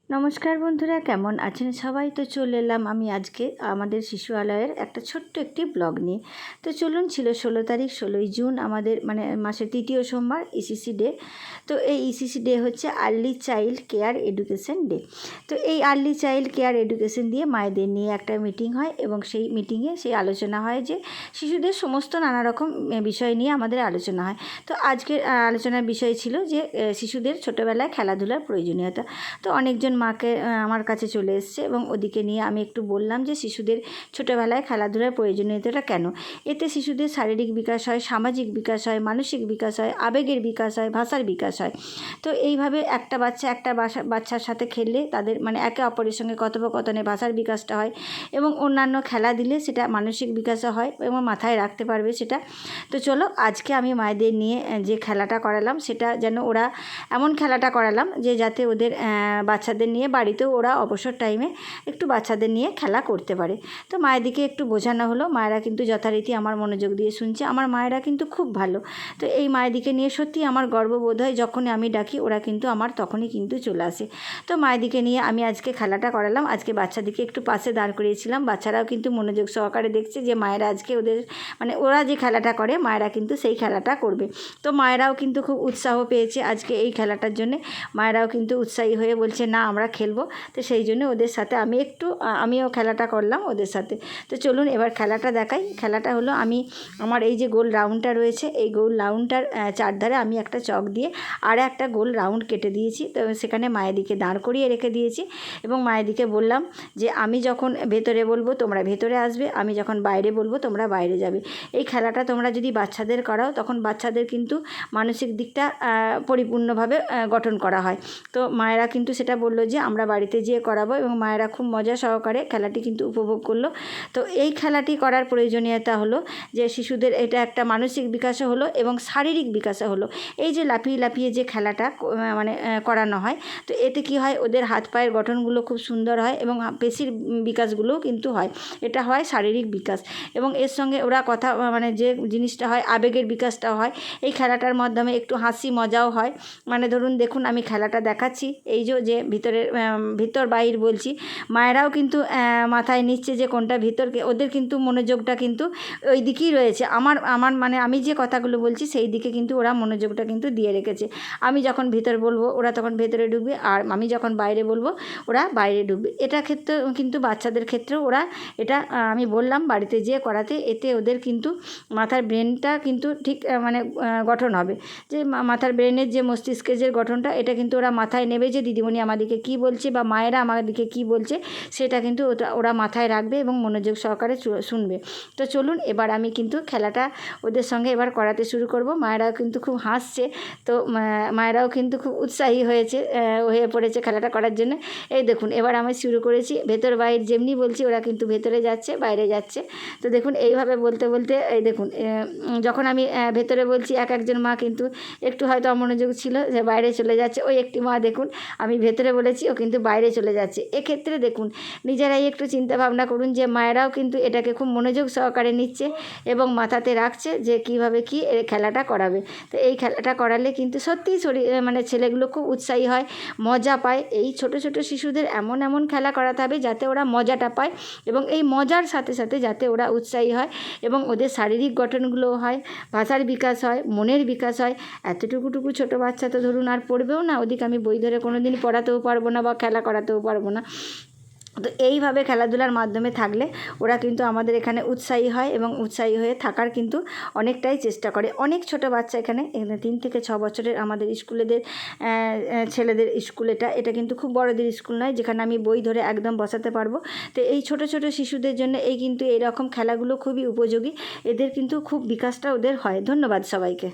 নমস্কার বন্ধুরা, কেমন আছেন সবাই? তো চলে এলাম আমি আজকে আমাদের শিশুআলয়ের একটা ছোট্ট একটি ব্লগ নিয়ে। তো চলুন, ছিল 16 তারিখ, 16ই জুন আমাদের মাসের তৃতীয় সোমবার, ইসিসি ডে। তো এই ইসিসি ডে হচ্ছে early child care education day. তো এই আর্লি চাইল্ড কেয়ার এডুকেশন দিয়ে মায়েদের নিয়ে একটা মিটিং হয় এবং সেই মিটিংয়ে সেই আলোচনা হয় যে শিশুদের সমস্ত নানা রকম বিষয় নিয়ে আমাদের আলোচনা হয়। তো আজকের আলোচনার বিষয় ছিল যে শিশুদের ছোটোবেলায় খেলাধুলার প্রয়োজনীয়তা। তো অনেকজন মাকে আমার কাছে চলে এসছে এবং ওদিকে নিয়ে আমি একটু বললাম যে শিশুদের ছোটোবেলায় খেলাধুলার প্রয়োজনীয়তাটা কেন। এতে শিশুদের শারীরিক বিকাশ হয়, সামাজিক বিকাশ হয়, মানসিক বিকাশ হয়, আবেগের বিকাশ হয়, ভাষার বিকাশ হয়। তো এইভাবে একটা বাচ্চার সাথে খেললে তাদের একে অপরের সঙ্গে কথোপকথনে ভাষার বিকাশটা হয় এবং অন্যান্য খেলা দিলে সেটা মানসিক বিকাশও হয় এবং মাথায় রাখতে পারবে সেটা। তো চলো, আজকে আমি মায়েদের নিয়ে যে খেলাটা করালাম সেটা যেন ওরা এমন খেলাটা করালাম যে যাতে ওদের বাচ্চাদের নিয়ে বাড়িতেও ওরা অবসর টাইমে একটু বাচ্চাদের নিয়ে খেলা করতে পারে। তো মায়েদিকে একটু বোঝানো হলো, মায়েরা কিন্তু যথারীতি আমার মনোযোগ দিয়ে শুনছে। আমার মায়েরা কিন্তু খুব ভালো। তো এই মায়েদিকে নিয়ে সত্যি আমার গর্ববোধ হয়, যখনই আমি ডাকি ওরা কিন্তু আমার তখনই কিন্তু চলে আসে। তো মায়েদিকে নিয়ে আমি আজকে খেলাটা করালাম। আজকে বাচ্চাদিকে একটু পাশে দাঁড় করিয়েছিলাম, বাচ্চারাও কিন্তু মনোযোগ সহকারে দেখছে যে মায়েরা আজকে ওদের ওরা যে খেলাটা করে মায়েরা কিন্তু সেই খেলাটা করবে। তো মায়েরাও কিন্তু খুব উৎসাহ পেয়েছে আজকে এই খেলাটার জন্যে। মায়েরাও কিন্তু উৎসাহী হয়ে বলছে না আমরা খেলবো। তো সেই জন্য ওদের সাথে আমিও খেলাটা করলাম ওদের সাথে। তো চলুন এবার খেলাটা দেখাই। খেলাটা হলো আমার এই যে গোল রাউন্ডটা রয়েছে, এই গোল রাউন্ডটার চারধারে আমি একটা চক দিয়ে আর একটা গোল রাউন্ড কেটে দিয়েছি। তো সেখানে মায়েদিকে দাঁড় করিয়ে রেখে দিয়েছি এবং মায়েদিকে বললাম যে আমি যখন ভেতরে বলবো তোমরা ভেতরে আসবে, আমি যখন বাইরে বলবো তোমরা বাইরে যাবে। এই খেলাটা তোমরা যদি বাচ্চাদের করাও তখন বাচ্চাদের কিন্তু মানসিক দিকটা পরিপূর্ণভাবে গঠন করা হয়। তো মায়েরা কিন্তু সেটা বললো যে আমরা বাড়িতে যেয়ে করাবো এবং মায়েরা খুব মজা সহকারে খেলাটি কিন্তু উপভোগ করলো। তো এই খেলাটি করার প্রয়োজনীয়তা হলো যে শিশুদের এটা একটা মানসিক বিকাশও হলো এবং শারীরিক বিকাশও হলো। এই যে লাফিয়ে লাফিয়ে যে খেলাটা করানো হয়, তো এতে কি হয়, ওদের হাত পায়ের গঠনগুলো খুব সুন্দর হয় এবং পেশির বিকাশগুলোও কিন্তু হয়। এটা হয় শারীরিক বিকাশ এবং এর সঙ্গে ওরা কথা যে জিনিসটা হয় আবেগের বিকাশটাও হয়। এই খেলাটার মাধ্যমে একটু হাসি মজাও হয়। ধরুন দেখুন আমি খেলাটা দেখাচ্ছি, এই যে ভিতর বাইর বলছি, মায়েরাও কিন্তু মাথায় নিচ্ছে যে কোনটা ভিতরকে, ওদের কিন্তু মনোযোগটা কিন্তু ওই দিকেই রয়েছে। আমার আমি যে কথাগুলো বলছি সেই দিকে কিন্তু ওরা মনোযোগটা কিন্তু দিয়ে রেখেছে। আমি যখন ভিতর বলবো ওরা তখন ভেতরে ঢুকবে, আর আমি যখন বাইরে বলবো ওরা বাইরে ঢুকবে। এটা ক্ষেত্রে কিন্তু বাচ্চাদের ক্ষেত্রেও ওরা এটা আমি বললাম বাড়িতে যেয়ে করাতে, এতে ওদের কিন্তু মাথার ব্রেনটা কিন্তু ঠিক গঠন হবে। যে মাথার ব্রেনের যে মস্তিষ্কের যে গঠনটা, এটা কিন্তু ওরা মাথায় নেবে যে দিদিমণি আমাদেরকে কী বলছে বা মায়েরা আমাদেরকে কী বলছে, সেটা কিন্তু ওরা মাথায় রাখবে এবং মনোযোগ সহকারে শুনবে। তো চলুন এবার আমি কিন্তু খেলাটা ওদের সঙ্গে এবার করাতে শুরু করব। মায়েরাও কিন্তু খুব হাসছে। তো মায়েরাও কিন্তু খুব উৎসাহী হয়ে পড়েছে খেলাটা করার জন্য। এই দেখুন এবার আমি শুরু করেছি, ভেতর বাইরে যেমনি বলছি ওরা কিন্তু ভেতরে যাচ্ছে বাইরে যাচ্ছে। তো দেখুন এইভাবে বলতে বলতে এই দেখুন যখন আমি ভেতরে বলছি একজন মা কিন্তু একটু হয়তো অমনোযোগ ছিল যে বাইরে চলে যাচ্ছে। ওই একটি মা দেখুন আমি ভেতরে বলেছি ও কিন্তু বাইরে চলে যাচ্ছে। এক্ষেত্রে দেখুন নিজেরাই একটু চিন্তা ভাবনা করুন যে মায়েরাও কিন্তু এটাকে খুব মনোযোগ সহকারে নিচ্ছে এবং মাথাতে রাখছে যে কীভাবে কি খেলাটা করাবে। তো এই খেলাটা করালে কিন্তু সত্যিই ছেলেগুলো খুব উৎসাহী হয়, মজা পায়। এই ছোট ছোট শিশুদের এমন খেলা করাতে হবে যাতে ওরা মজাটা পায় এবং এই মজার সাথে সাথে যাতে ওরা উৎসাহী হয় এবং ওদের শারীরিক গঠনগুলোও হয়, ভাষার বিকাশ হয়, মনের বিকাশ হয়। এতটুকু ছোটো বাচ্চা তো ধরুন আর পড়বেও না, ওদিকে আমি বই ধরে কোনো দিন পড়াতেও পারবো না বা খেলা করাতেও পারবো না। তো এইভাবে খেলাধুলার মাধ্যমে থাকলে ওরা কিন্তু আমাদের এখানে উৎসাহী হয় এবং উৎসাহী হয়ে থাকার কিন্তু অনেকটাই চেষ্টা করে। অনেক ছোট বাচ্চা এখানে 3 থেকে 6 বছরের আমাদের স্কুলেদের ছেলেদের স্কুল এটা কিন্তু খুব বড়দের স্কুল নয় যেখানে আমি বই ধরে একদম বসাতে পারবো। তো এই ছোট ছোট শিশুদের জন্য কিন্তু এইরকম খেলাগুলো খুবই উপযোগী, এদের কিন্তু খুব বিকাশটা ওদের হয়। ধন্যবাদ সবাইকে।